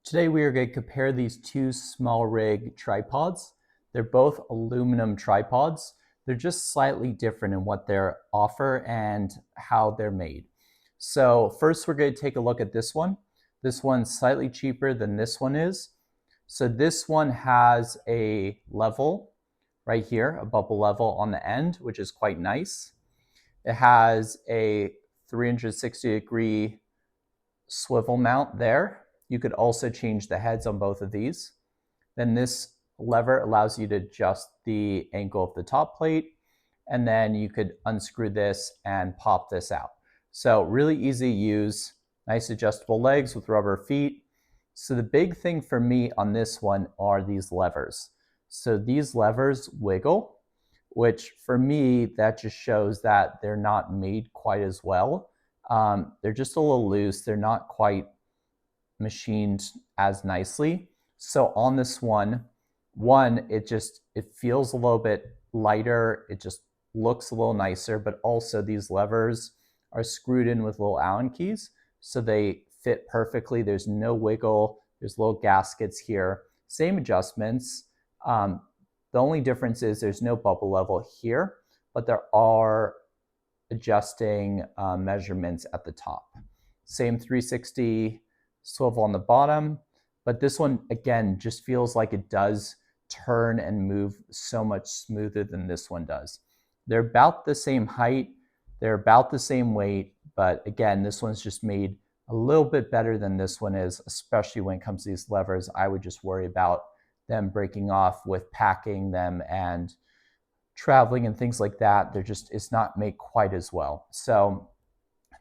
Today we are going to compare these two SmallRig tripods. They're both aluminum tripods. They're just slightly different in what they offer and how they're made. So first we're going to take a look at this one. This one's slightly cheaper than this one is. So this one has a level right here, a bubble level on the end, which is quite nice. It has a 360-degree swivel mount there. You could also change the heads on both of these. Then this lever allows you to adjust the angle of the top plate, and then you could unscrew this and pop this out. So really easy to use, nice adjustable legs with rubber feet. So the big thing for me on this one are these levers. So these levers wiggle, which for me, that just shows that they're not made quite as well. They're just a little loose. They're not quite machined as nicely. So on this one, it feels a little bit lighter. It just looks a little nicer, but also these levers are screwed in with little Allen keys, so they fit perfectly. There's no wiggle. There's little gaskets here. Same adjustments. The only difference is there's no bubble level here, but there are adjusting measurements at the top. Same 360 swivel on the bottom, but this one, again, just feels like it does turn and move so much smoother than this one does. They're about the same height, they're about the same weight, but again, this one's just made a little bit better than this one is, especially when it comes to these levers. I would just worry about them breaking off with packing them and traveling and things like that. It's not made quite as well. So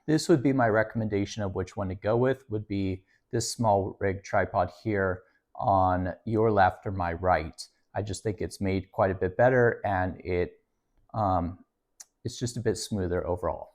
this would be my recommendation of which one to go with, would be this SmallRig tripod here on your left or my right. I just think it's made quite a bit better, and it's just a bit smoother overall.